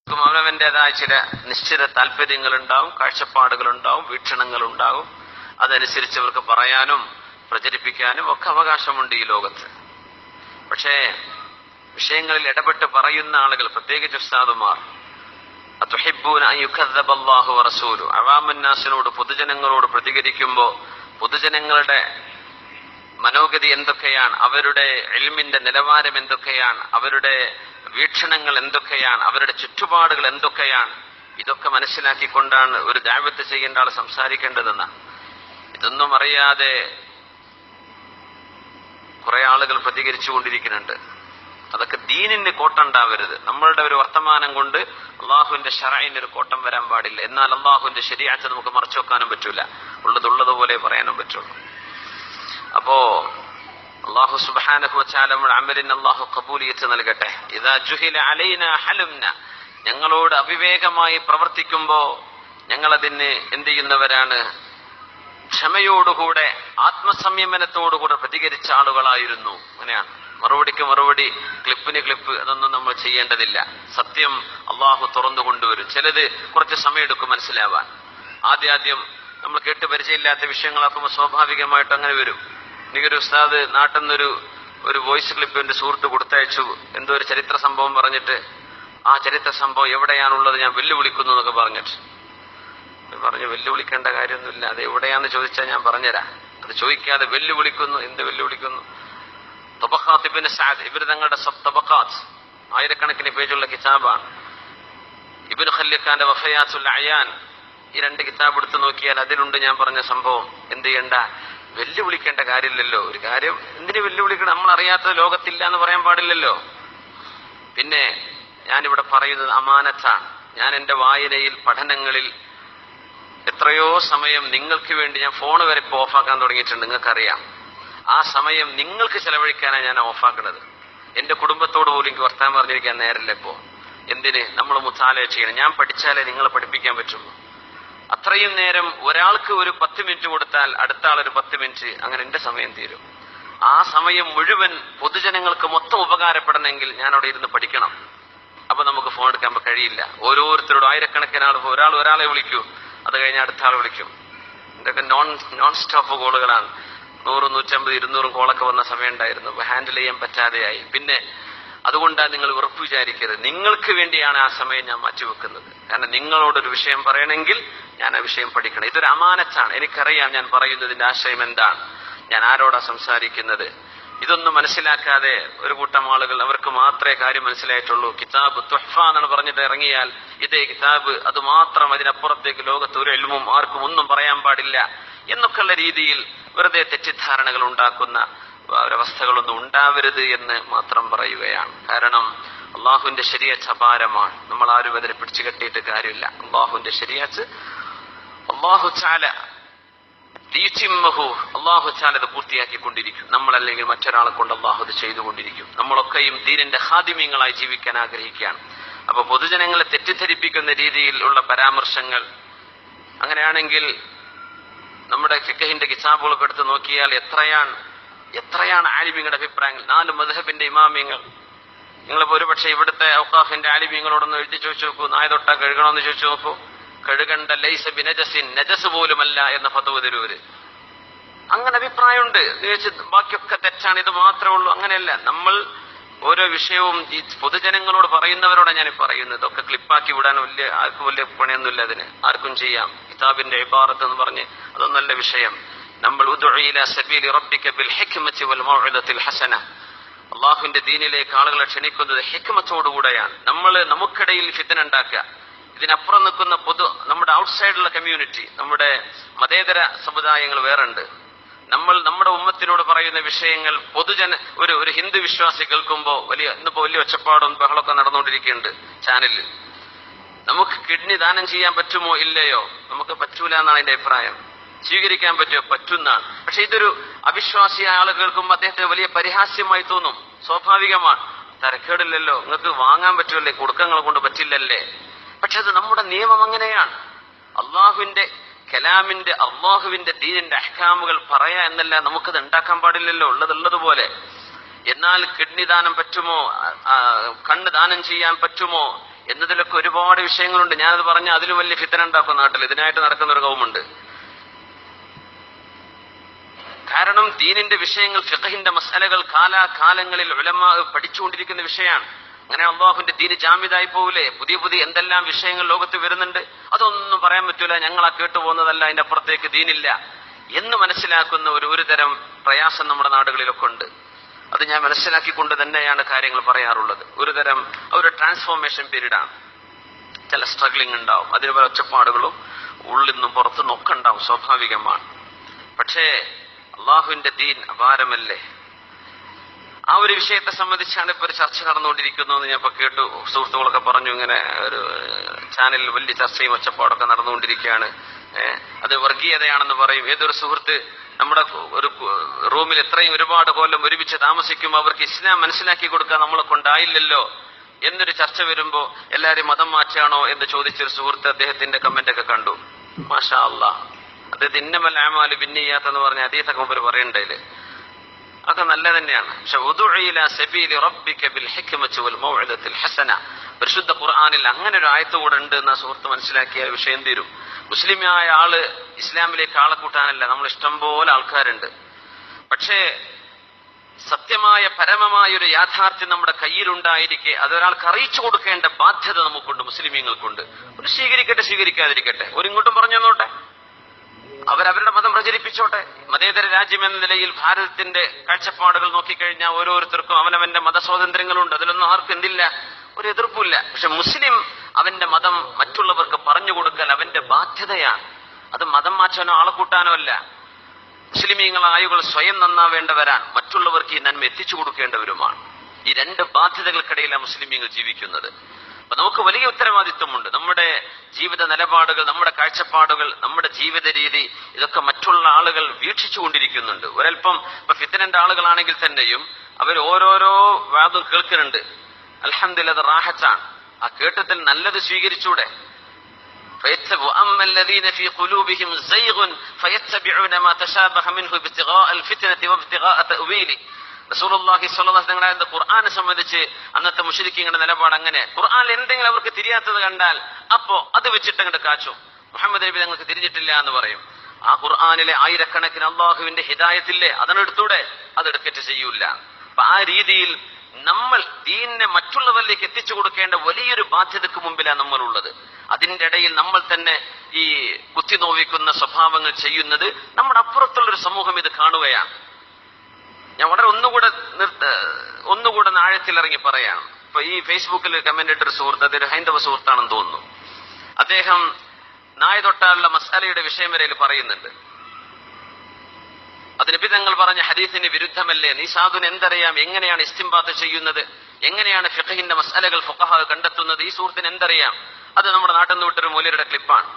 അവനവന്റേതായ ചില നിശ്ചിത താല്പര്യങ്ങളുണ്ടാവും, കാഴ്ചപ്പാടുകളുണ്ടാവും, വീക്ഷണങ്ങളുണ്ടാവും. അതനുസരിച്ച് അവർക്ക് പറയാനും പ്രചരിപ്പിക്കാനും ഒക്കെ അവകാശമുണ്ട് ഈ ലോകത്ത്. പക്ഷേ വിഷയങ്ങളിൽ ഇടപെട്ട് പറയുന്ന ആളുകൾ, പ്രത്യേകിച്ച് ഉസ്താദുമാർ, അതുഹിബ്ബൂന അൻ യുകദ്ദബ അല്ലാഹു വറസൂലുഹു, അവാമുന്നാസിനോട് പൊതുജനങ്ങളോട് പ്രതികരിക്കുമ്പോൾ പൊതുജനങ്ങളുടെ മനോഗതി എന്തൊക്കെയാണ്, അവരുടെ ഇൽമിന്റെ നിലവാരം എന്തൊക്കെയാണ്, അവരുടെ വീക്ഷണങ്ങൾ എന്തൊക്കെയാണ്, അവരുടെ ചുറ്റുപാടുകൾ എന്തൊക്കെയാണ്, ഇതൊക്കെ മനസ്സിലാക്കിക്കൊണ്ടാണ് ഒരു ദഅവത്ത് ചെയ്യേണ്ട ആൾ സംസാരിക്കേണ്ടതെന്ന്. ഇതൊന്നും അറിയാതെ കുറെ ആളുകൾ പ്രതികരിച്ചു കൊണ്ടിരിക്കുന്നുണ്ട്. അതൊക്കെ ദീനിന് കോട്ടമുണ്ടാവരുത്. നമ്മളുടെ ഒരു വർത്തമാനം കൊണ്ട് അള്ളാഹുവിന്റെ ശറഈന് ഒരു കോട്ടം വരാൻ പാടില്ല. എന്നാൽ അള്ളാഹുവിന്റെ ശരീഅത്ത് നമുക്ക് മറച്ചു വെക്കാനും പറ്റൂല, ഉള്ളതുപോലെ പറയാനും പറ്റുള്ളൂ. അപ്പോ അല്ലാഹു സുബ്ഹാനഹു വതആല നമ്മുടെ അമലിന് അല്ലാഹു ഖബൂലിയത്ത് നൽകട്ടെ. ഇദാ ജുഹില അലൈനാ ഹലുംന, ഞങ്ങളോട് അവിവേകമായി പ്രവർത്തിക്കുമ്പോ ഞങ്ങളതിന് എന്ത് ചെയ്യുന്നവരാണ്? ക്ഷമയോടുകൂടെ ആത്മസംയമനത്തോടുകൂടെ പ്രതികരിച്ച ആളുകളായിരുന്നു. അങ്ങനെയാണ്. മറുപടിക്ക് മറുപടി, ക്ലിപ്പിന് ക്ലിപ്പ്, അതൊന്നും നമ്മൾ ചെയ്യേണ്ടതില്ല. സത്യം അള്ളാഹു തുറന്നു കൊണ്ടുവരും. ചിലത് കുറച്ച് സമയമെടുക്കും മനസ്സിലാവാൻ. ആദ്യം നമ്മൾ കേട്ട് പരിചയമില്ലാത്ത വിഷയങ്ങളാക്കുമ്പോൾ സ്വാഭാവികമായിട്ട് അങ്ങനെ വരും. എനിക്കൊരു ഉസ്താദ് നാട്ടിൽ നിന്നൊരു വോയിസ് ക്ലിപ്പ് എന്റെ സുഹൃത്ത് കൊടുത്തയച്ചു. എന്തോ ഒരു ചരിത്ര സംഭവം പറഞ്ഞിട്ട്, ആ ചരിത്ര സംഭവം എവിടെയാണുള്ളത് ഞാൻ വെല്ലുവിളിക്കുന്നു എന്നൊക്കെ പറഞ്ഞിട്ട് പറഞ്ഞു. വെല്ലുവിളിക്കേണ്ട കാര്യമൊന്നുമില്ല, അത് എവിടെയാന്ന് ചോദിച്ചാൽ ഞാൻ പറഞ്ഞുതരാം. അത് ചോദിക്കാതെ വെല്ലുവിളിക്കുന്നു. എന്ത് വെല്ലുവിളിക്കുന്നു? തബഖാത്ത് ഇബ്നു സഅദ്, ഇവർ തങ്ങളുടെ തബഖാത്ത് ആയിരക്കണക്കിന് പേജുള്ള കിതാബാണ്. ഇബ്നു ഖല്ലിഖാന്റെ വഫയാത്തുൽ അയാൻ, ഈ രണ്ട് കിതാബ് എടുത്ത് നോക്കിയാൽ അതിലുണ്ട് ഞാൻ പറഞ്ഞ സംഭവം. എന്ത് ചെയ്യണ്ട? വെല്ലുവിളിക്കേണ്ട കാര്യമില്ലല്ലോ. ഒരു കാര്യം എന്തിനു വെല്ലുവിളിക്കണം? നമ്മൾ അറിയാത്തത് ലോകത്തില്ല എന്ന് പറയാൻ പാടില്ലല്ലോ. പിന്നെ ഞാനിവിടെ പറയുന്നത് അമാനത്താണ്. ഞാൻ എന്റെ വായനയിൽ, പഠനങ്ങളിൽ എത്രയോ സമയം നിങ്ങൾക്ക് വേണ്ടി ഞാൻ ഫോൺ വരെ ഇപ്പോൾ ഓഫാക്കാൻ തുടങ്ങിയിട്ടുണ്ട്. നിങ്ങൾക്കറിയാം. ആ സമയം നിങ്ങൾക്ക് ചെലവഴിക്കാനാണ് ഞാൻ ഓഫാക്കുന്നത്. എന്റെ കുടുംബത്തോട് പോലും എനിക്ക് വർത്താൻ പറഞ്ഞിരിക്കാൻ നേരമില്ല ഇപ്പോ. എന്തിന്? നമ്മൾ മുത്താലയ ചെയ്യണം. ഞാൻ പഠിച്ചാലേ നിങ്ങളെ പഠിപ്പിക്കാൻ പറ്റുള്ളൂ. അത്രയും നേരം ഒരാൾക്ക് ഒരു 10 മിനിറ്റ് കൊടുത്താൽ അടുത്ത ആളൊരു 10 മിനിറ്റ്, അങ്ങനെ എന്റെ സമയം തീരും. ആ സമയം മുഴുവൻ പൊതുജനങ്ങൾക്ക് മൊത്തം ഉപകാരപ്പെടണമെങ്കിൽ ഞാൻ അവിടെ ഇരുന്ന് പഠിക്കണം. അപ്പൊ നമുക്ക് ഫോൺ എടുക്കാൻ കഴിയില്ല. ഓരോരുത്തരോടും ആയിരക്കണക്കിന് ആൾ, ഒരാളെ വിളിക്കൂ, അത് കഴിഞ്ഞ് അടുത്ത ആൾ വിളിക്കും. ഇതൊക്കെ നോൺ സ്റ്റോപ്പ് കോളുകളാണ്. 100, 150, 200 കോളൊക്കെ വന്ന സമയം ഉണ്ടായിരുന്നു. ഹാൻഡിൽ ചെയ്യാൻ പറ്റാതെയായി. പിന്നെ അതുകൊണ്ടാണ് നിങ്ങൾ ഉറപ്പ് വിചാരിക്കരുത്. നിങ്ങൾക്ക് വേണ്ടിയാണ് ആ സമയം ഞാൻ മാറ്റിവെക്കുന്നത്. കാരണം നിങ്ങളോടൊരു വിഷയം പറയണമെങ്കിൽ ഞാൻ ആ വിഷയം പഠിക്കണം. ഇതൊരു അമാനത്താണ്. എനിക്കറിയാം ഞാൻ പറയുന്നതിന്റെ ആശയം എന്താണ്, ഞാൻ ആരോടാ സംസാരിക്കുന്നത്. ഇതൊന്നും മനസ്സിലാക്കാതെ ഒരു കൂട്ടം ആളുകൾ, അവർക്ക് മാത്രമേ കാര്യം മനസ്സിലായിട്ടുള്ളൂ. കിതാബ് തുഹ്ഫ എന്നാണ് പറഞ്ഞിട്ട് ഇറങ്ങിയാൽ ഇതേ കിതാബ്, അത് മാത്രം, അതിനപ്പുറത്തേക്ക് ലോകത്ത് ഒരു ഇൽമും ആർക്കും ഒന്നും പറയാൻ പാടില്ല എന്നൊക്കെയുള്ള രീതിയിൽ വെറുതെ തെറ്റിദ്ധാരണകൾ ഉണ്ടാക്കുന്ന ഒരവസ്ഥകളൊന്നും ഉണ്ടാവരുത് എന്ന് മാത്രം പറയുകയാണ്. കാരണം അള്ളാഹുവിന്റെ ശരീഅത്ത് അപാരമാണ്. നമ്മൾ ആരും അതിനെ പിടിച്ചു കെട്ടിയിട്ട് കാര്യമില്ല. അള്ളാഹുവിന്റെ ശരീഅത്ത് അള്ളാഹു തആല അത് പൂർത്തിയാക്കിക്കൊണ്ടിരിക്കും. നമ്മളല്ലെങ്കിൽ മറ്റൊരാളെ കൊണ്ട് അള്ളാഹു അത് ചെയ്തുകൊണ്ടിരിക്കും. നമ്മളൊക്കെയും ദീനിന്റെ ഖാദിമീങ്ങളായി ജീവിക്കാൻ ആഗ്രഹിക്കുകയാണ്. അപ്പൊ പൊതുജനങ്ങളെ തെറ്റിദ്ധരിപ്പിക്കുന്ന രീതിയിൽ ഉള്ള പരാമർശങ്ങൾ, അങ്ങനെയാണെങ്കിൽ നമ്മുടെ ഫിഖഹിന്റെ കിതാബുകളൊക്കെ എടുത്ത് നോക്കിയാൽ എത്രയാണ് ആലിമീങ്ങളുടെ അഭിപ്രായങ്ങൾ. 4 മദ്ഹബിന്റെ ഇമാമിങ്ങൾ. നിങ്ങളിപ്പോ ഒരുപക്ഷെ ഇവിടുത്തെ ഔഖാഫിന്റെ ആലിമീങ്ങളോടൊന്ന് എഴുതി ചോദിച്ചു നോക്കൂ, നായ തൊട്ടാ കഴുകണമെന്ന് ചോദിച്ചു നോക്കൂ. കഴുകണ്ട, ലൈസ ബിനജസിൻ, നജസ് പോലുമല്ല എന്ന ഫത്വ തരൂര്. അങ്ങനെ അഭിപ്രായമുണ്ട്. ബാക്കിയൊക്കെ തെറ്റാണ്, ഇത് മാത്രമേ ഉള്ളൂ. അങ്ങനെയല്ല. നമ്മൾ ഓരോ വിഷയവും ഈ പൊതുജനങ്ങളോട് പറയുന്നവരോടാണ് ഞാൻ പറയുന്നത്. ഇതൊക്കെ ക്ലിപ്പാക്കി വിടാൻ ആർക്കും വലിയ പണിയൊന്നുമില്ല. അതിന് ആർക്കും ചെയ്യാം. കിതാബിന്റെ ഇബാറത്ത് എന്ന് പറഞ്ഞ് അതൊന്നല്ല വിഷയം. നമ്മൾ ഉദ്ഉ ഇലാ സബീലി റബ്ബിക ബിൽ ഹിക്മതി വൽ മൗഇദത്തിൽ ഹസന, അള്ളാഹുവിന്റെ ദീനിലേക്ക് ആളുകളെ ക്ഷണിക്കുന്നത് ഹിക്മത്തോടുകൂടെയാണ്. നമുക്കിടയിൽ ഫിത്ന ഉണ്ടാക്കുക. ഇതിനപ്പുറം നിൽക്കുന്ന നമ്മുടെ ഔട്ട്സൈഡുള്ള കമ്മ്യൂണിറ്റി, നമ്മുടെ മതേതര സമുദായങ്ങൾ വേറുണ്ട്. നമ്മുടെ ഉമ്മത്തിനോട് പറയുന്ന വിഷയങ്ങൾ ഒരു ഹിന്ദു വിശ്വാസി കേൾക്കുമ്പോൾ ഇന്നിപ്പോ വലിയ ഒച്ചപ്പാടും ബഹളമൊക്കെ നടന്നുകൊണ്ടിരിക്കുന്നുണ്ട് ചാനലിൽ. നമുക്ക് കിഡ്നി ദാനം ചെയ്യാൻ പറ്റുമോ ഇല്ലയോ? നമുക്ക് പറ്റൂല എന്നാണ് അതിന്റെ അഭിപ്രായം. സ്വീകരിക്കാൻ പറ്റുമോ? പറ്റുന്നതാണ്. പക്ഷെ ഇതൊരു അവിശ്വാസിയായ ആൾ കേൾക്കുമ്പോൾ അദ്ദേഹത്തിന് വലിയ പരിഹാസ്യമായി തോന്നും. സ്വാഭാവികമാണ്. തരക്കേടില്ലല്ലോ, നിങ്ങൾക്ക് വാങ്ങാൻ പറ്റുമല്ലേ, കൊടുക്കങ്ങളെ കൊണ്ട് പറ്റില്ലല്ലേ. പക്ഷെ അത് നമ്മുടെ നിയമം അങ്ങനെയാണ്. അള്ളാഹുവിന്റെ കലാമിന്റെ, അള്ളാഹുവിന്റെ ദീനിന്റെ അഹ്കാമുകൾ പറയാ എന്നല്ല, നമുക്കത് ഉണ്ടാക്കാൻ പാടില്ലല്ലോ, ഉള്ളതുപോലെ. എന്നാൽ കിഡ്നി ദാനം പറ്റുമോ, കണ്ണ് ദാനം ചെയ്യാൻ പറ്റുമോ എന്നതിലൊക്കെ ഒരുപാട് വിഷയങ്ങളുണ്ട്. ഞാനത് പറഞ്ഞ അതിലും വലിയ ഫിത്തന ഉണ്ടാക്കും നാട്ടിൽ. ഇതിനായിട്ട് നടക്കുന്ന ഒരു കൗമുണ്ട്. കാരണം ദീനിന്റെ വിഷയങ്ങൾ, ഫിഖഹിന്റെ മസലകൾ കാലാകാലങ്ങളിൽ ഉലമാ പഠിച്ചുകൊണ്ടിരിക്കുന്ന വിഷയമാണ്. അങ്ങനെ അള്ളാഹുവിന്റെ ദീന് ജാമിദായി പോവില്ലേ? പുതിയ പുതിയ എന്തെല്ലാം വിഷയങ്ങൾ ലോകത്ത് വരുന്നുണ്ട്. അതൊന്നും പറയാൻ പറ്റൂല, ഞങ്ങളാ കേട്ടുപോകുന്നതല്ല, അതിന്റെ അപ്പുറത്തേക്ക് ദീനില്ല എന്ന് മനസ്സിലാക്കുന്ന ഒരു തരം പ്രയാസം നമ്മുടെ നാടുകളിലൊക്കെ ഉണ്ട്. അത് ഞാൻ മനസ്സിലാക്കിക്കൊണ്ട് തന്നെയാണ് കാര്യങ്ങൾ പറയാറുള്ളത്. ഒരു ട്രാൻസ്ഫോർമേഷൻ പീരീഡാണ്. ചില സ്ട്രഗ്ലിംഗ് ഉണ്ടാവും, അതിനുപോലെ ഒച്ചപ്പാടുകളും ഉള്ളിൽ നിന്നും പുറത്തുനിന്നും ഒക്കെ ഉണ്ടാവും, സ്വാഭാവികമാണ്. പക്ഷേ അള്ളാഹുവിന്റെ ദീൻ അപാരമല്ലേ? ആ ഒരു വിഷയത്തെ സംബന്ധിച്ചാണ് ഇപ്പൊ ഒരു ചർച്ച നടന്നുകൊണ്ടിരിക്കുന്നതെന്ന് ഞാൻ ഇപ്പൊ കേട്ടു. സുഹൃത്തുക്കളൊക്കെ പറഞ്ഞു, ഇങ്ങനെ ഒരു ചാനലിൽ വലിയ ചർച്ചയും ഒച്ചപ്പാടൊക്കെ നടന്നുകൊണ്ടിരിക്കുകയാണ്. അത് വർഗീയതയാണെന്ന് പറയും. ഏതൊരു സുഹൃത്ത് നമ്മുടെ ഒരു റൂമിൽ എത്രയും ഒരുപാട് കൊല്ലം ഒരുമിച്ച് താമസിക്കുമ്പോൾ അവർക്ക് ഇസ്ലാം മനസ്സിലാക്കി കൊടുക്കാൻ നമ്മളെ കൊണ്ടായില്ലല്ലോ എന്നൊരു ചർച്ച വരുമ്പോ എല്ലാരും മതം മാറ്റാണോ എന്ന് ചോദിച്ചൊരു സുഹൃത്ത് അദ്ദേഹത്തിന്റെ കമന്റ് ഒക്കെ കണ്ടു. മാഷാ അല്ലാഹ്, അദ്ദേഹം ഇന്നമൽ അഅ്മാലു ബിന്നിയ്യാത്ത് പറഞ്ഞ ഹദീസൊക്കെ മുമ്പ് പറയണ്ടതില് അതൊക്കെ നല്ല തന്നെയാണ്. പക്ഷെ ഉദ്ഉ ഇലാ സബീലി റബ്ബിക ബിൽ ഹിക്മതി വൽ മൗഇദത്തിൽ ഹസന, പരിശുദ്ധ ഖുർആനിൽ അങ്ങനെ ഒരു ആയത്ത് കൂടെ ഉണ്ട് എന്ന സുഹൃത്ത് മനസ്സിലാക്കിയ വിഷയം തീരും. മുസ്ലിമായ ആള് ഇസ്ലാമിലേക്ക് ആളെ കൂട്ടാനല്ല, നമ്മൾ ഇഷ്ടംപോലെ ആൾക്കാരുണ്ട്. പക്ഷേ സത്യമായ പരമമായ ഒരു യാഥാർത്ഥ്യം നമ്മുടെ കയ്യിലുണ്ടായിരിക്കെ അതൊരാൾക്ക് അറിയിച്ചു കൊടുക്കേണ്ട ബാധ്യത നമുക്കുണ്ട്, മുസ്ലിമീങ്ങൾക്കുണ്ട്. ഒരു സ്വീകരിക്കട്ടെ സ്വീകരിക്കാതിരിക്കട്ടെ, ഒരിങ്ങോട്ടും പറഞ്ഞു തന്നോട്ടെ, അവരവരുടെ മതം പ്രചരിപ്പിച്ചോട്ടെ. മതേതര രാജ്യം എന്ന നിലയിൽ ഭാരതത്തിന്റെ കാഴ്ചപ്പാടുകൾ നോക്കിക്കഴിഞ്ഞാൽ ഓരോരുത്തർക്കും അവനവന്റെ മതസ്വാതന്ത്ര്യങ്ങളുണ്ട്. അതിലൊന്നും ആർക്കും എന്തില്ല, ഒരു എതിർപ്പില്ല. പക്ഷെ മുസ്ലിം അവന്റെ മതം മറ്റുള്ളവർക്ക് പറഞ്ഞു കൊടുക്കൽ അവന്റെ ബാധ്യതയാണ്. അത് മതം മാറ്റാനോ ആളെ കൂട്ടാനോ അല്ല. മുസ്ലിമീങ്ങളായുകൾ സ്വയം നന്നാവേണ്ടവരാണ്, മറ്റുള്ളവർക്ക് ഈ നന്മ എത്തിച്ചു കൊടുക്കേണ്ടവരുമാണ്. ഈ രണ്ട് ബാധ്യതകൾക്കിടയിലാണ് മുസ്ലിമീങ്ങൾ ജീവിക്കുന്നത്. അപ്പൊ നമുക്ക് വലിയ ഉത്തരവാദിത്വമുണ്ട്. നമ്മുടെ ജീവിത നിലപാടുകൾ, നമ്മുടെ കാഴ്ചപ്പാടുകൾ, നമ്മുടെ ജീവിത രീതി, ഇതൊക്കെ മറ്റുള്ള ആളുകൾ വീക്ഷിച്ചു കൊണ്ടിരിക്കുന്നുണ്ട്. ഒരൽപ്പം ഇപ്പൊ ഫിത്നന്റെ ആളുകളാണെങ്കിൽ തന്നെയും അവർ ഓരോരോ വാദം കേൾക്കുന്നുണ്ട്. അൽഹംദുലില്ലാഹ്, അത് റാഹത്താണ്. ആ കേട്ടത്തിൽ നല്ലത് സ്വീകരിച്ചൂടെ? وأما الذين في قلوبهم زيغ فيتبعون ما تشابه منه ابتغاء الفتنة وابتغاء تأويله. റസൂലുള്ളാഹി സ്വല്ലല്ലാഹു അലൈഹി വസല്ലം ഖുർആനെ സംബന്ധിച്ച് അന്നത്തെ മുശ്രിക്കീങ്ങളുടെ നിലപാട് അങ്ങനെ. ഖുർആനിൽ എന്തെങ്കിലും അവർക്ക് തിരിയാത്തത് കണ്ടാൽ അപ്പോ അത് വെച്ചിട്ട് അങ്ങോട്ട് കാച്ചും. മുഹമ്മദ് നബി ഞങ്ങൾക്ക് തിരിഞ്ഞിട്ടില്ല എന്ന് പറയും. ആ ഖുർആനിലെ ആയിരക്കണക്കിന് അള്ളാഹുവിന്റെ ഹിദായത്തില്ലേ, അതെടുത്തൂടെ? അതെടുക്കറ്റ് ചെയ്യൂല. അപ്പൊ ആ രീതിയിൽ നമ്മൾ ദീനിനെ മറ്റുള്ളവരിലേക്ക് എത്തിച്ചു കൊടുക്കേണ്ട വലിയൊരു ബാധ്യതയ്ക്ക് മുമ്പിലാണ് നമ്മളുള്ളത്. അതിന്റെ ഇടയിൽ നമ്മൾ തന്നെ ഈ കുത്തിനോവിക്കുന്ന സ്വഭാവങ്ങൾ ചെയ്യുന്നത് നമ്മുടെ അപ്പുറത്തുള്ളൊരു സമൂഹം ഇത് കാണുകയാണ്. ഞാൻ വളരെ ഒന്നുകൂടെ ആഴത്തിലിറങ്ങി പറയാണ്. ഇപ്പൊ ഈ ഫേസ്ബുക്കിൽ കമന്റ് ഇട്ടൊരു സുഹൃത്ത്, അതൊരു ഹൈന്ദവ സുഹൃത്താണെന്ന് തോന്നുന്നു. അദ്ദേഹം നായ തൊട്ടാലുള്ള മസാലയുടെ വിഷയം വരെ പറയുന്നുണ്ട്. അത് നബി തങ്ങൾ പറഞ്ഞ ഹദീസിന് വിരുദ്ധമല്ലേ? നീ സാധുന് എന്തറിയാം? എങ്ങനെയാണ് ഇസ്തിംബാത്ത് ചെയ്യുന്നത്? എങ്ങനെയാണ് ഫിഖഹിന്റെ മസാലകൾ ഫുഖഹ കണ്ടെത്തുന്നത്? ഈ സുഹൃത്തിന് എന്തറിയാം? അത് നമ്മുടെ നാട്ടിൽ നിന്ന് വിട്ടൊരു മൗലവിയുടെ ക്ലിപ്പാണ്.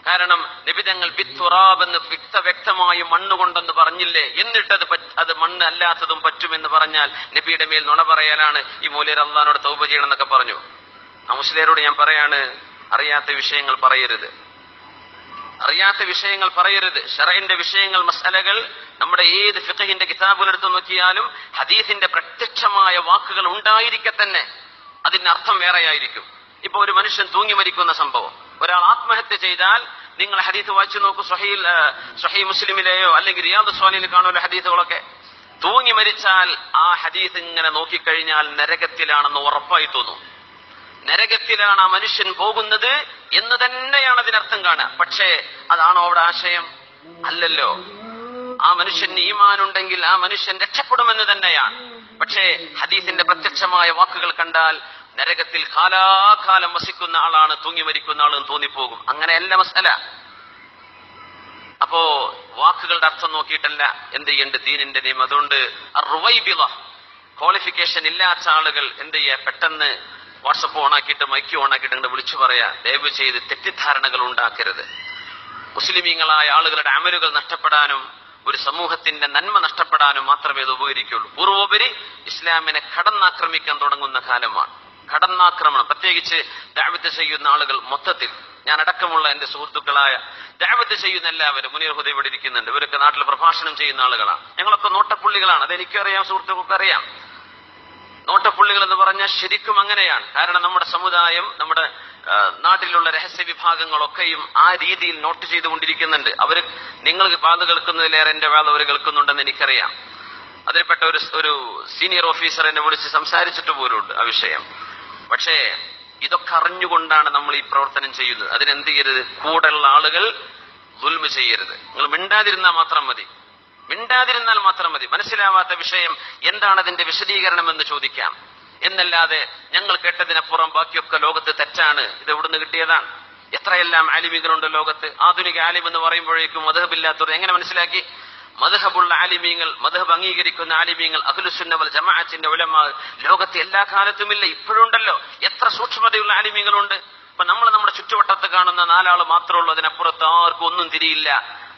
കാരണം നബി തങ്ങൾ ബിത്തുറാബ് എന്ന് വ്യക്തമായി മണ്ണുകൊണ്ടെന്ന് പറഞ്ഞില്ലേ, എന്നിട്ട് അത് മണ്ണ് അല്ലാത്തതും പറ്റുമെന്ന് പറഞ്ഞാൽ നബിയുടെ മേൽ നുണ പറയാനാണ് ഈ മൗലവി അള്ളാഹിനോട് തൗബ ചെയ്യണം എന്നൊക്കെ പറഞ്ഞു. ആ മുസ്ലിയാരോട് ഞാൻ പറയാണ്, അറിയാത്ത വിഷയങ്ങൾ പറയരുത്, അറിയാത്ത വിഷയങ്ങൾ പറയരുത്. ശറഇന്റെ വിഷയങ്ങൾ, മസ്അലകൾ നമ്മുടെ ഏത് ഫിഖഹിന്റെ കിതാബുകൾ എടുത്തു നോക്കിയാലും ഹദീസിന്റെ പ്രത്യക്ഷമായ വാക്കുകൾ ഉണ്ടായിരിക്കെ തന്നെ അതിന്റെ അർത്ഥം വേറെയായിരിക്കും. ഇപ്പൊ ഒരു മനുഷ്യൻ തൂങ്ങി മരിക്കുന്ന സംഭവം, ഒരാൾ ആത്മഹത്യ ചെയ്താൽ നിങ്ങൾ ഹദീസ് വായിച്ചു നോക്കൂ. സ്വഹീഹ് മുസ്ലിമിലെയോ അല്ലെങ്കിൽ റിയാദ് സ്വാലിഹിൽ കാണുമല്ലോ ഹദീസുകളൊക്കെ. തൂങ്ങി മരിച്ചാൽ ആ ഹദീസ് ഇങ്ങനെ നോക്കിക്കഴിഞ്ഞാൽ നരകത്തിലാണെന്ന് ഉറപ്പായി തോന്നും. നരകത്തിലാണ് ആ മനുഷ്യൻ പോകുന്നത് എന്ന് തന്നെയാണ് അതിനർത്ഥം കാണുക. പക്ഷേ അതാണോ അവിടെ ആശയം? അല്ലല്ലോ. ആ മനുഷ്യന് ഈമാനുണ്ടെങ്കിൽ ആ മനുഷ്യൻ രക്ഷപ്പെടുമെന്ന് തന്നെയാണ്. പക്ഷേ ഹദീസിന്റെ പ്രത്യക്ഷമായ വാക്കുകൾ കണ്ടാൽ നരകത്തിൽ കാലാകാലം വസിക്കുന്ന ആളാണ് തൂങ്ങി മരിക്കുന്ന ആളെന്ന് തോന്നിപ്പോകും. അങ്ങനെയല്ല മസല. അപ്പോ വാക്കുകളുടെ അർത്ഥം നോക്കിയിട്ടല്ല എന്ത് ചെയ്യേണ്ടത്, ദീനിന്റെ നിയമം. അതുകൊണ്ട് ക്വാളിഫിക്കേഷൻ ഇല്ലാത്ത ആളുകൾ എന്ത് ചെയ്യുക, പെട്ടെന്ന് വാട്സപ്പ് ഓണാക്കിയിട്ട് മൈക്ക് ഓണാക്കിയിട്ട് അങ്ങോട്ട് വിളിച്ചു പറയാ, ദയവ് ചെയ്ത് തെറ്റിദ്ധാരണകൾ ഉണ്ടാക്കരുത്. മുസ്ലിമീങ്ങളായ ആളുകളുടെ അമലുകൾ നഷ്ടപ്പെടാനും ഒരു സമൂഹത്തിന്റെ നന്മ നഷ്ടപ്പെടാനും മാത്രമേ ഇത് ഉപകരിക്കുള്ളൂ. പൂർവോപരി ഇസ്ലാമിനെ കടന്നാക്രമിക്കാൻ തുടങ്ങുന്ന കാലമാണ്. കടന്നാക്രമണം, പ്രത്യേകിച്ച് ദഅവത്ത് ചെയ്യുന്ന ആളുകൾ മൊത്തത്തിൽ, ഞാൻ അടക്കമുള്ള എന്റെ സുഹൃത്തുക്കളായ ദഅവത്ത് ചെയ്യുന്ന എല്ലാവരും, മുനീർ ഹുദൈ ഇവിടെ ഇരിക്കുന്നുണ്ട്, ഇവരൊക്കെ നാട്ടിൽ പ്രഭാഷണം ചെയ്യുന്ന ആളുകളാണ്. ഞങ്ങളൊക്കെ നോട്ടപ്പുള്ളികളാണ്, അതെനിക്കറിയാം, സുഹൃത്തുക്കൾക്ക് അറിയാം. നോട്ടപ്പുള്ളികൾ എന്ന് പറഞ്ഞാൽ ശരിക്കും അങ്ങനെയാണ്. കാരണം നമ്മുടെ സമുദായം, നമ്മുടെ നാട്ടിലുള്ള രഹസ്യ വിഭാഗങ്ങളൊക്കെയും ആ രീതിയിൽ നോട്ട് ചെയ്തുകൊണ്ടിരിക്കുന്നുണ്ട്. അവര് നിങ്ങൾ വാത് കേൾക്കുന്നതിലേറെ എന്റെ വാത് അവർ കേൾക്കുന്നുണ്ടെന്ന് എനിക്കറിയാം. അതിൽപ്പെട്ട ഒരു സീനിയർ ഓഫീസർ എന്നെ വിളിച്ച് സംസാരിച്ചിട്ട് പോലുണ്ട് ആ വിഷയം. പക്ഷേ ഇതൊക്കെ അറിഞ്ഞുകൊണ്ടാണ് നമ്മൾ ഈ പ്രവർത്തനം ചെയ്യുന്നത്. അതിനെന്ത് ചെയ്യരുത്? കൂടെയുള്ള ആളുകൾ ദുൽമ ചെയ്യരുത്. നിങ്ങൾ മിണ്ടാതിരുന്നാൽ മാത്രം മതി. മനസ്സിലാവാത്ത വിഷയം എന്താണ് അതിന്റെ വിശദീകരണം എന്ന് ചോദിക്കാം എന്നല്ലാതെ ഞങ്ങൾ കേട്ടതിനപ്പുറം ബാക്കിയൊക്കെ ലോകത്ത് തെറ്റാണ്, ഇത് എവിടുന്ന് കിട്ടിയതാണ്. എത്രയെല്ലാം ആലിമീങ്ങളുണ്ട് ലോകത്ത്. ആധുനിക ആലിം എന്ന് പറയുമ്പോഴേക്കും മദ്ഹബില്ലാത്തവർ എങ്ങനെ മനസ്സിലാക്കി? മദ്ഹബുള്ള ആലിമീങ്ങൾ, മദ്ഹബ് അംഗീകരിക്കുന്ന ആലിമീങ്ങൾ, അഹ്ലുസുന്ന വൽ ജമാഅത്തിന്റെ ഉലമാ ലോകത്ത് എല്ലാ കാലത്തുമില്ല, ഇപ്പോഴുണ്ടല്ലോ. എത്ര സൂക്ഷ്മതയുള്ള ആലിമീങ്ങളുണ്ട്. ഇപ്പൊ നമ്മൾ നമ്മുടെ ചുറ്റുവട്ടത്ത് കാണുന്ന 4 ആള് മാത്രമേ ഉള്ളൂ, അതിനപ്പുറത്ത് ആർക്കും ഒന്നും തിരിയില്ല.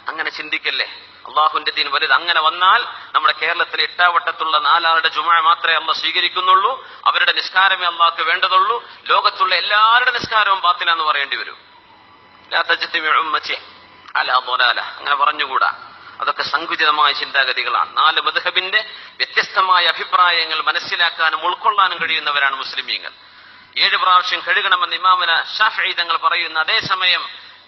അങ്ങനെ ചിന്തിക്കല്ലേ. അള്ളാഹുവിന്റെ ദീൻ വലുത്. അങ്ങനെ വന്നാൽ നമ്മുടെ കേരളത്തിലെ ഇട്ടാവട്ടത്തുള്ള 4 ആളുടെ ജുമുഅ മാത്രമേ അള്ളാഹ് സ്വീകരിക്കുന്നുള്ളൂ. അവരുടെ നിസ്കാരമേ അള്ളാഹ്ക്ക് വേണ്ടതുള്ളൂ. ലോകത്തുള്ള എല്ലാവരുടെ നിസ്കാരവും ബാത്തിലാന്ന് പറയേണ്ടി വരും. ലാ തജ്തമിഉ ഉമ്മത്തി അലാ ളലാല, അങ്ങനെ പറഞ്ഞുകൂടാ. അതൊക്കെ സങ്കുചിതമായ ചിന്താഗതികളാണ്. 4 മദ്ഹബിന്റെ വ്യത്യസ്തമായ അഭിപ്രായങ്ങൾ മനസ്സിലാക്കാനും ഉൾക്കൊള്ളാനും കഴിയുന്നവരാണ് മുസ്ലിമീങ്ങൾ. 7 പ്രാവശ്യം കഴുകണമെന്ന് ഇമാമുന ശാഫിഈ തങ്ങൾ പറയുന്ന അതേസമയം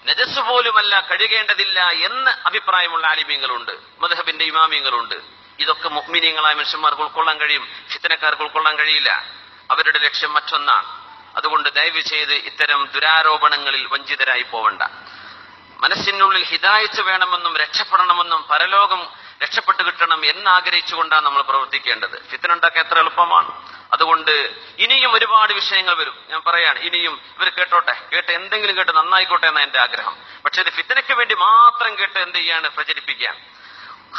നജസ് പോലുമല്ല, കഴുകേണ്ടതില്ല എന്ന് അഭിപ്രായമുള്ള ആലിമീങ്ങളുണ്ട്, മദ്ഹബിന്റെ ഇമാമിങ്ങളുണ്ട്. ഇതൊക്കെ മുഅ്മിനീങ്ങളായ മനുഷ്യന്മാർക്ക് ഉൾക്കൊള്ളാൻ കഴിയും, ഫിത്നക്കാർക്ക് ഉൾക്കൊള്ളാൻ കഴിയില്ല. അവരുടെ ലക്ഷ്യം മറ്റൊന്നാണ്. അതുകൊണ്ട് ദയവ് ചെയ്ത് ഇത്തരം ദുരാരോപണങ്ങളിൽ വഞ്ചിതരായി പോവണ്ട. മനസ്സിനുള്ളിൽ ഹിദായത്ത് വേണമെന്നും രക്ഷപ്പെടണമെന്നും പരലോകം രക്ഷപ്പെട്ടു കിട്ടണം എന്നാഗ്രഹിച്ചുകൊണ്ടാണ് നമ്മൾ പ്രവർത്തിക്കേണ്ടത്. ഫിത്ന ഉണ്ടാക്കാൻ എത്ര എളുപ്പമാണ്. അതുകൊണ്ട് ഇനിയും ഒരുപാട് വിഷയങ്ങൾ വരും. ഞാൻ പറയാണ്, ഇനിയും ഇവർ കേട്ട് എന്തെങ്കിലും കേട്ട് നന്നായിക്കോട്ടെ എന്നാണ് എന്റെ ആഗ്രഹം. പക്ഷെ ഇത് ഫിത്നയ്ക്ക് വേണ്ടി മാത്രം കേട്ട് എന്ത് ചെയ്യാണ്? പ്രചരിപ്പിക്കാൻ.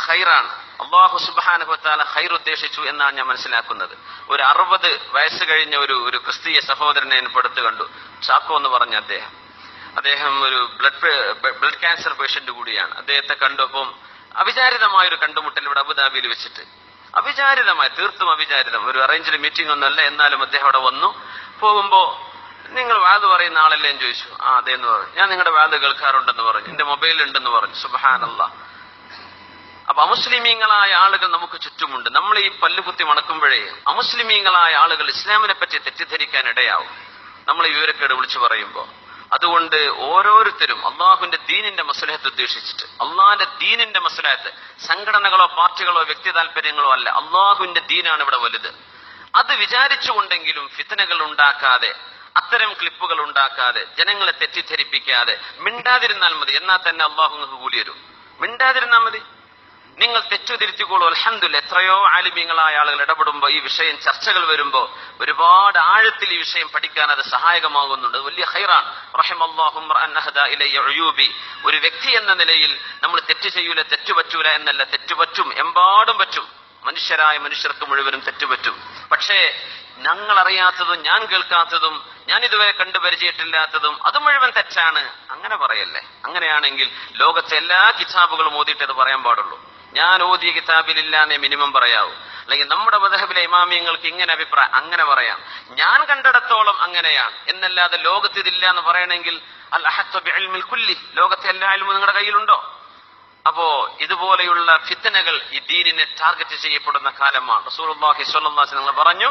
ഖൈറാണ്. അല്ലാഹു സുബ്ഹാനഹു വ തആല ഖൈർ ഉദ്ദേശിച്ചു എന്നാണ് ഞാൻ മനസ്സിലാക്കുന്നത്. ഒരു 60 വയസ്സ് കഴിഞ്ഞ ഒരു ക്രിസ്തീയ സഹോദരനെ എടുത്ത് കണ്ടു. ചാക്കോ എന്ന് പറഞ്ഞ അദ്ദേഹം ഒരു ബ്ലഡ് ക്യാൻസർ പേഷ്യന്റ് കൂടിയാണ്. അദ്ദേഹത്തെ കണ്ടപ്പം അവിചാരിതമായൊരു കണ്ടുമുട്ടൽ ഇവിടെ അബുദാബിയിൽ വെച്ചിട്ട്, തീർത്തും അവിചാരിതം, ഒരു അറേഞ്ച്ഡ് മീറ്റിംഗ് ഒന്നുമല്ല. എന്നാലും അദ്ദേഹം അവിടെ വന്നു. പോകുമ്പോ നിങ്ങൾ വാത് പറയുന്ന ആളല്ലേ എന്ന് ചോദിച്ചു. അതേന്ന് പറഞ്ഞു. ഞാൻ നിങ്ങളുടെ വാത് കേൾക്കാറുണ്ടെന്ന് പറഞ്ഞു, എന്റെ മൊബൈൽ ഉണ്ടെന്ന് പറഞ്ഞു. സുബ്ഹാനല്ലാഹ്. അപ്പൊ അമുസ്ലിമീങ്ങളായ ആളുകൾ നമുക്ക് ചുറ്റുമുണ്ട്. നമ്മൾ ഈ പല്ലുകുത്തി മണക്കുമ്പോഴേ അമുസ്ലിമീങ്ങളായ ആളുകൾ ഇസ്ലാമിനെ പറ്റി തെറ്റിദ്ധരിക്കാൻ ഇടയാവും നമ്മൾ ഈ വിവരക്കേട് വിളിച്ചു പറയുമ്പോ. അതുകൊണ്ട് ഓരോരുത്തരും അള്ളാഹുവിന്റെ ദീനിന്റെ മസ്ലഹത്ത് ഉദ്ദേശിച്ചിട്ട്, അള്ളാഹിന്റെ ദീനിന്റെ മസ്ലഹത്ത്, സംഘടനകളോ പാർട്ടികളോ വ്യക്തി താല്പര്യങ്ങളോ അല്ല, അള്ളാഹുവിന്റെ ദീനാണ് ഇവിടെ വലുത്. അത് വിചാരിച്ചുകൊണ്ടെങ്കിലും ഫിത്നകൾ ഉണ്ടാക്കാതെ, അത്തരം ക്ലിപ്പുകൾ ഉണ്ടാക്കാതെ, ജനങ്ങളെ തെറ്റിദ്ധരിപ്പിക്കാതെ മിണ്ടാതിരുന്നാൽ മതി. എന്നാൽ തന്നെ അള്ളാഹു നിങ്ങൾക്ക് കൂലി തരും. മിണ്ടാതിരുന്നാൽ മതി. നിങ്ങൾ തെറ്റുതിരുത്തിക്കോളൂ. അൽഹംദുലില്ലാഹ്. എത്രയോ ആലിമീങ്ങളായ ആളുകൾ ഇടപെടുമ്പോ, ഈ വിഷയം ചർച്ചകൾ വരുമ്പോ ഒരുപാട് ആഴത്തിൽ ഈ വിഷയം പഠിക്കാൻ അത് സഹായകമാകുന്നുണ്ട്. വലിയ ഖൈറാണ്. റഹിമല്ലാഹു റഅൻ അഹദാ ഇലയ്യ ഉയൂബി. ഒരു വ്യക്തി എന്ന നിലയിൽ നമ്മൾ തെറ്റ് ചെയ്യൂല, തെറ്റുപറ്റൂല എന്നല്ല, തെറ്റുപറ്റും, എമ്പാടും പറ്റും. മനുഷ്യർക്ക് മുഴുവനും തെറ്റുപറ്റും. പക്ഷേ ഞങ്ങൾ അറിയാത്തതും ഞാൻ കേൾക്കാത്തതും ഞാൻ ഇതുവരെ കണ്ടു പരിചയമില്ലാത്തതും അത് മുഴുവൻ തെറ്റാണ് അങ്ങനെ പറയല്ലേ. അങ്ങനെയാണെങ്കിൽ ലോകത്തെ എല്ലാ കിതാബുകളും ഓതിയിട്ട് അത് പറയാൻ പാടുള്ളൂ. ഞാൻ ഓതിയ കിതാബിലില്ലാന്നേ മിനിമം പറയാവൂ. അല്ലെങ്കിൽ നമ്മുടെ മദ്ഹബിലെ ഇമാമിയങ്ങൾക്ക് ഇങ്ങനെ അഭിപ്രായം, അങ്ങനെ പറയാം. ഞാൻ കണ്ടിടത്തോളം അങ്ങനെയാണ് എന്നല്ലാതെ ലോകത്ത് ഇതില്ല എന്ന് പറയണമെങ്കിൽ അൽ അഹത്തു ബിഇൽമിൽ കുല്ലി, ലോകത്തെ എല്ലാ ഇൽമും നിങ്ങളുടെ കയ്യിലുണ്ടോ? അപ്പോ ഇതുപോലെയുള്ള ഫിത്നകൾ ഈ ദീനിനെ ടാർഗറ്റ് ചെയ്യപ്പെടുന്ന കാലമാണ്. റസൂലുള്ളാഹി സ്വല്ലല്ലാഹു അലൈഹി വസല്ലം പറഞ്ഞു,